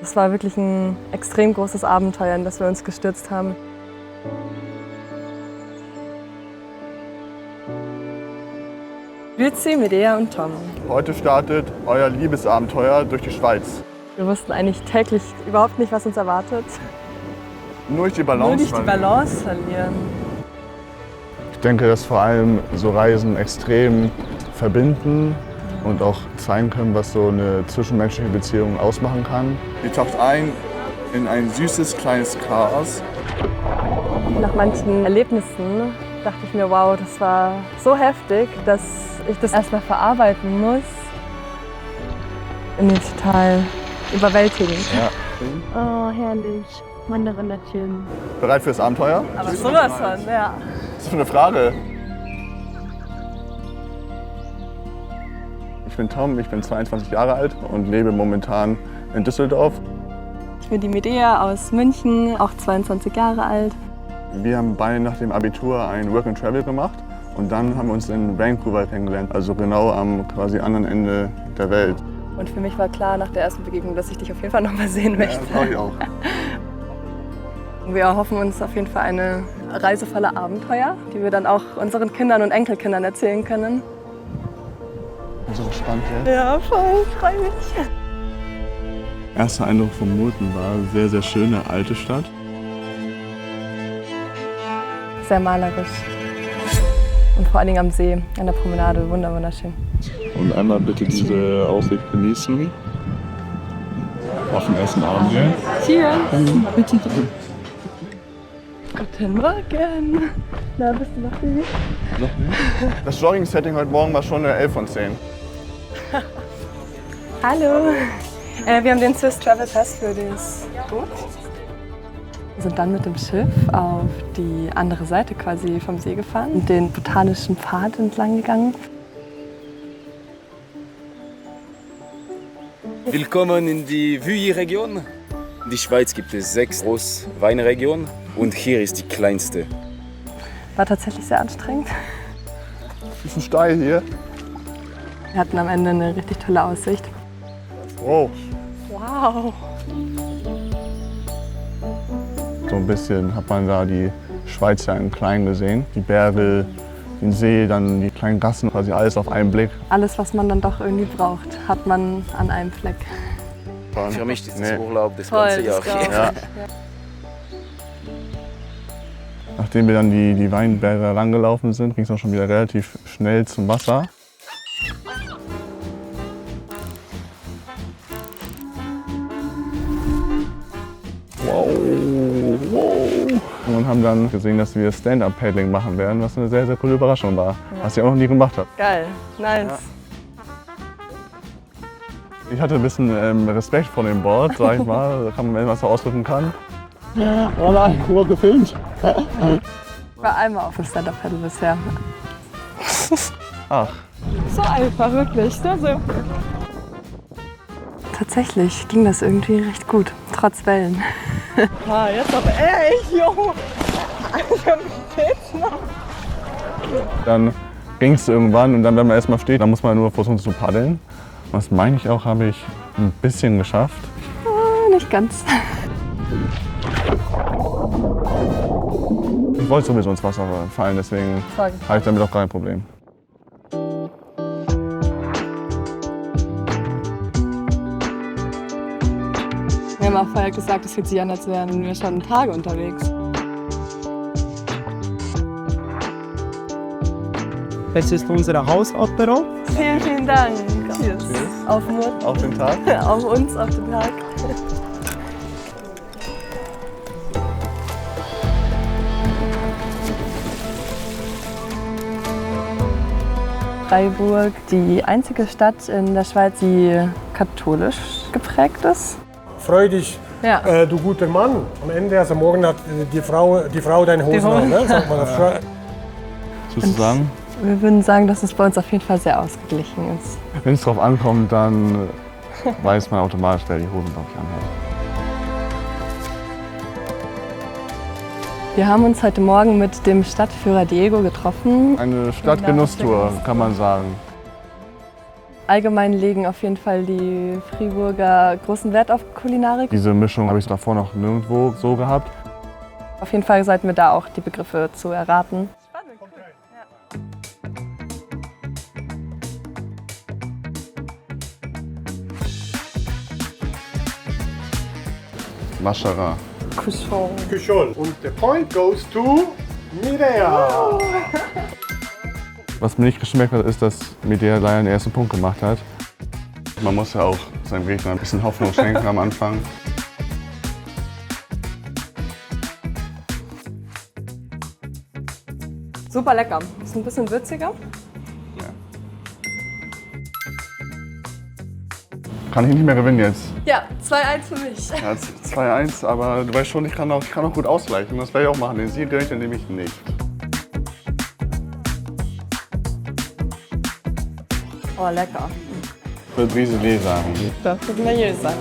Es war wirklich ein extrem großes Abenteuer, in das wir uns gestürzt haben. Luzi, Medea und Tom. Heute startet euer Liebesabenteuer durch die Schweiz. Wir wussten eigentlich täglich überhaupt nicht, was uns erwartet. Nur durch die Balance verlieren. Ich denke, dass vor allem so Reisen extrem verbinden und auch zeigen können, was so eine zwischenmenschliche Beziehung ausmachen kann. Ihr taucht ein in ein süßes kleines Chaos. Nach manchen Erlebnissen dachte ich mir, wow, das war so heftig, dass ich das erstmal verarbeiten muss. Irgendwie total überwältigend. Ja. Oh, herrlich. Wanderwanderchen. Bereit fürs Abenteuer? Aber sowas von, ja. Was ist für eine Frage? Ich bin Tom, ich bin 22 Jahre alt und lebe momentan in Düsseldorf. Ich bin die Medea aus München, auch 22 Jahre alt. Wir haben beide nach dem Abitur ein Work and Travel gemacht und dann haben wir uns in Vancouver kennengelernt, also genau am quasi anderen Ende der Welt. Und für mich war klar nach der ersten Begegnung, dass ich dich auf jeden Fall noch mal sehen möchte. Ja, das glaube ich auch. Wir erhoffen uns auf jeden Fall eine Reise voller Abenteuer, die wir dann auch unseren Kindern und Enkelkindern erzählen können. So gespannt jetzt. Ja, voll, ich freue mich. Erster Eindruck von Murten war sehr, sehr schöne alte Stadt. Sehr malerisch. Und vor allen Dingen am See, an der Promenade, wunderschön. Und einmal bitte diese Aussicht genießen. Auf den ersten Abend gehen. Cheers! Guten Morgen! Na, bist du noch Baby? Das Jogging-Setting heute Morgen war schon eine 11 von 10. Hallo! Wir haben den Swiss Travel Pass für das Boot. Wir sind dann mit dem Schiff auf die andere Seite quasi vom See gefahren und den botanischen Pfad entlang gegangen. Willkommen in die Vuilly-Region. In der Schweiz gibt es 6 große Weinregionen und hier ist die kleinste. War tatsächlich sehr anstrengend. Bisschen steil hier. Wir hatten am Ende eine richtig tolle Aussicht. Wow. Wow! So ein bisschen hat man da die Schweiz ja in klein gesehen. Die Berge, den See, dann die kleinen Gassen, quasi alles auf einen Blick. Alles, was man dann doch irgendwie braucht, hat man an einem Fleck. Für mich ist das Urlaub das Voll, ganze Jahr das glaub ich. hier. Ja. Nachdem wir dann die Weinberge rangelaufen sind, ging es auch schon wieder relativ schnell zum Wasser. Wow, wow. Und haben dann gesehen, dass wir Stand-Up-Paddling machen werden, was eine sehr, sehr coole Überraschung war, was ich auch noch nie gemacht habe. Geil, nice. Ja. Ich hatte ein bisschen Respekt vor dem Board, sag ich mal, da kann man, wenn man es so ausdrücken kann. Ja, voilà, nur gefilmt. Ich war einmal auf dem Stand-Up-Paddle bisher. Ach. So einfach, wirklich. So. Tatsächlich ging das irgendwie recht gut, trotz Wellen. Ah, jetzt aber echt, jo! Dann ging es irgendwann und dann, wenn man erstmal steht, dann muss man nur versuchen zu paddeln. Das meine ich auch, habe ich ein bisschen geschafft. Nicht ganz. Ich wollte sowieso ins Wasser fallen, deswegen habe ich damit auch kein Problem. Wir haben auch vorher gesagt, es fühlt sich an, als wären wir schon Tage unterwegs. Das ist unser Hausapero. Vielen, vielen Dank. Cheers. Auf Mut. Auf den Tag. Auf uns, auf den Tag. Freiburg, die einzige Stadt in der Schweiz, die katholisch geprägt ist. Freu dich, Ja. du guter Mann. Am Ende, also morgen hat die Frau deine Hosen an, ne? Sagt man das. Sozusagen. Wir würden sagen, dass es bei uns auf jeden Fall sehr ausgeglichen ist. Wenn es drauf ankommt, dann weiß man automatisch, wer die Hosen, glaube ich, anhat. Wir haben uns heute Morgen mit dem Stadtführer Diego getroffen. Eine Stadtgenusstour, kann man sagen. Allgemein legen auf jeden Fall die Friburger großen Wert auf Kulinarik. Diese Mischung habe ich davor noch nirgendwo so gehabt. Auf jeden Fall sollten wir da auch die Begriffe zu erraten. Maschara. Kuchon. Küchol. Und the point goes to Mireia. Was mir nicht geschmeckt hat, ist, dass Medea leider den ersten Punkt gemacht hat. Man muss ja auch seinem Gegner ein bisschen Hoffnung schenken am Anfang. Super lecker. Ist ein bisschen würziger. Kann ich nicht mehr gewinnen jetzt. Ja, 2-1 für mich. Ja, 2-1, aber du weißt schon, ich kann auch gut ausgleichen. Das werde ich auch machen. Den Sieg gönne ich dir nämlich nicht. Oh, lecker. Ich würde Brise sagen. Das wird mir sagen.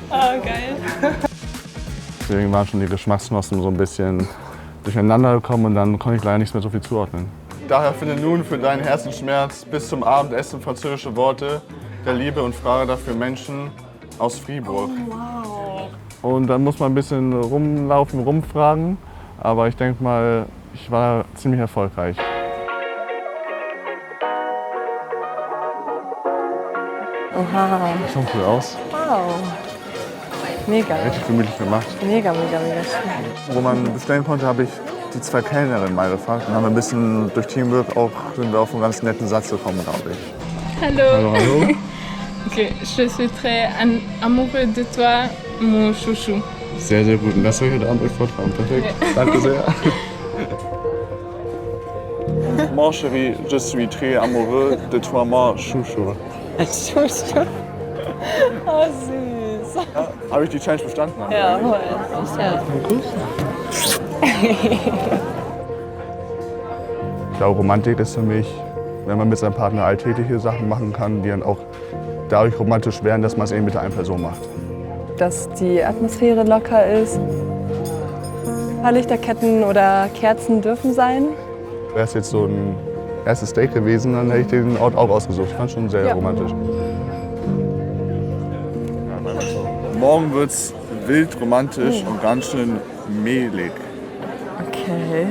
Ah, geil. Deswegen waren schon die Geschmacksknospen so ein bisschen durcheinander gekommen und dann konnte ich leider nicht mehr so viel zuordnen. Daher finde nun für deinen Herzensschmerz bis zum Abendessen französische Worte der Liebe und frage dafür Menschen aus Fribourg. Oh, wow. Und dann muss man ein bisschen rumlaufen, rumfragen, aber ich denke mal, ich war ziemlich erfolgreich. Oha. Schon cool aus. Wow. Mega. Richtig gemütlich gemacht. Mega, mega, mega schön. Wo man bestellen konnte, habe ich die 2 Kellnerinnen mal gefragt und haben ein bisschen durch Teamwork auch sind wir auf einen ganz netten Satz gekommen, glaube ich. Hallo. Hallo, hallo. Okay, je suis très amoureux de toi, mon chouchou. Sehr, sehr gut. Und das soll ich heute Abend euch vortragen. Perfekt. Danke sehr. Mon chéri, je suis très amoureux de toi, mon chouchou. Schuschu. Oh, süß. Ja, habe ich die Challenge bestanden? Ja, voll. Sicher. Ich glaube, Romantik ist für mich, wenn man mit seinem Partner alltägliche Sachen machen kann, die dann auch dadurch romantisch werden, dass man es eben mit der einen Person macht. Dass die Atmosphäre locker ist. Ein paar Lichterketten oder Kerzen dürfen sein. Wäre es jetzt so ein erstes Date gewesen, dann hätte ich den Ort auch ausgesucht. Ich fand es schon sehr romantisch. Morgen wird es wild romantisch und ganz schön mehlig. Okay.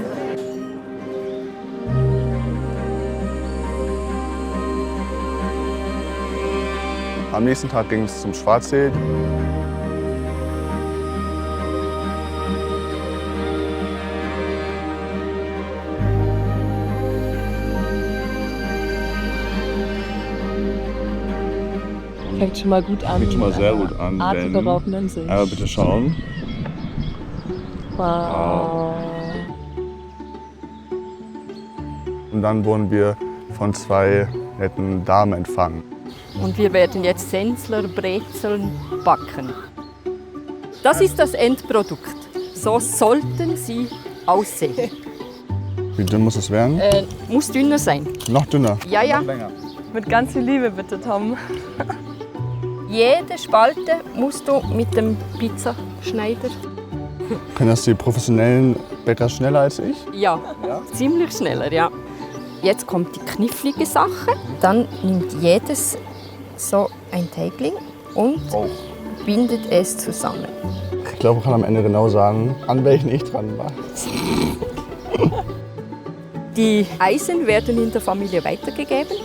Am nächsten Tag ging es zum Schwarzsee. Fängt schon mal gut an. Fängt schon mal sehr gut an. Atemberaubenden Sicht. Aber bitte schauen. Wow. Und dann wurden wir von 2 netten Damen empfangen. Und wir werden jetzt Sensler Brezeln backen. Das ist das Endprodukt. So sollten sie aussehen. Wie dünn muss es werden? Muss dünner sein. Noch dünner. Ja, ja. Mit ganz viel Liebe bitte, Tom. Jede Spalte musst du mit dem Pizzaschneider. Können das die professionellen Bäcker schneller als ich? Ja, ziemlich schneller, ja. Jetzt kommt die knifflige Sache. Dann nimmt jedes so ein Teigling und bindet es zusammen. Ich glaube, ich kann am Ende genau sagen, an welchen ich dran war. Die Eisen werden in der Familie weitergegeben.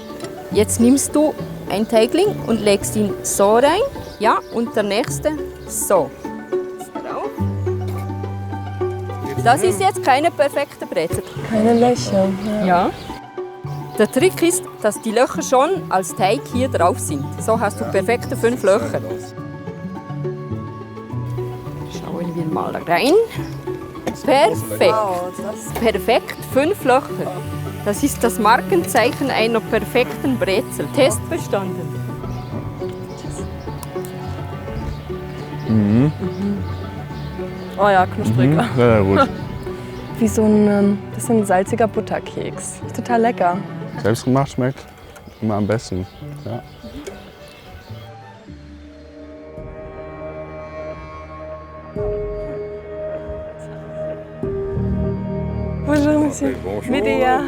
Jetzt nimmst du ein Teigling und legst ihn so rein, ja, und der nächste so. Das ist jetzt keine perfekte Brezel. Keine Löcher. Ja. Der Trick ist, dass die Löcher schon als Teig hier drauf sind. So hast du perfekte 5 Löcher. Schauen wir mal rein. Perfekt. Perfekt, 5 Löcher. Das ist das Markenzeichen einer perfekten Brezel. Test bestanden. Oh ja, knusprig. Sehr gut. Wie so ein bisschen salziger Butterkeks. Total lecker. Selbstgemacht schmeckt immer am besten. Ja. Bonjour, monsieur. Medea.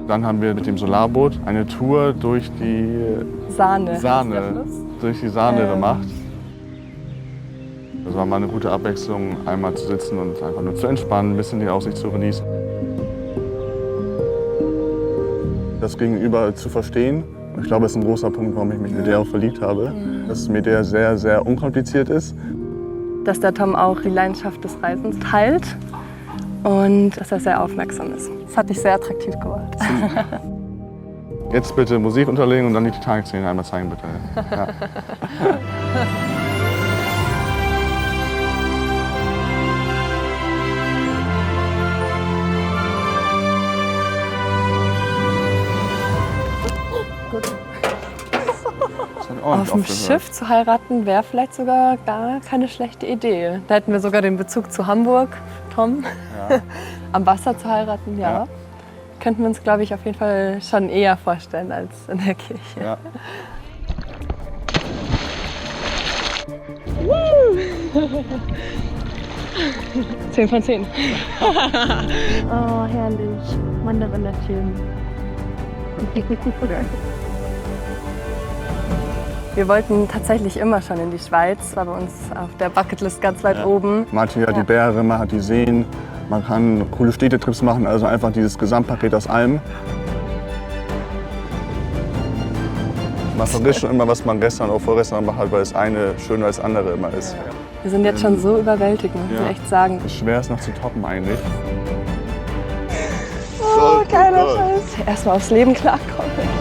Dann haben wir mit dem Solarboot eine Tour durch die Sahne. durch die Sahne gemacht. Das war mal eine gute Abwechslung, einmal zu sitzen und einfach nur zu entspannen, ein bisschen die Aussicht zu genießen. Das Gegenüber zu verstehen. Ich glaube, das ist ein großer Punkt, warum ich mich in Medea auch verliebt habe. Dass Medea sehr, sehr unkompliziert ist. Dass der Tom auch die Leidenschaft des Reisens teilt und dass er sehr aufmerksam ist. Das hat dich sehr attraktiv gemacht. Jetzt bitte Musik unterlegen und dann die Titanic-Szene einmal zeigen, bitte. Ja. Auf dem Schiff zu heiraten wäre vielleicht sogar gar keine schlechte Idee. Da hätten wir sogar den Bezug zu Hamburg, Tom. Ja. Am Wasser zu heiraten, ja. Könnten wir uns, glaube ich, auf jeden Fall schon eher vorstellen als in der Kirche. Ja. 10 von 10. Oh, herrlich. Wanderrinderchen. Wir wollten tatsächlich immer schon in die Schweiz, war bei uns auf der Bucketlist ganz weit oben. Man hat hier die Berge, man hat die Seen, man kann coole Städtetrips machen, also einfach dieses Gesamtpaket aus allem. Man vergisst schon immer, was man gestern oder vorgestern gemacht hat, weil das eine schöner als das andere immer ist. Wir sind jetzt schon so überwältigt, muss ich echt sagen. Schwer ist noch zu toppen eigentlich. Oh, geiler Scheiß. Erstmal aufs Leben klarkommen.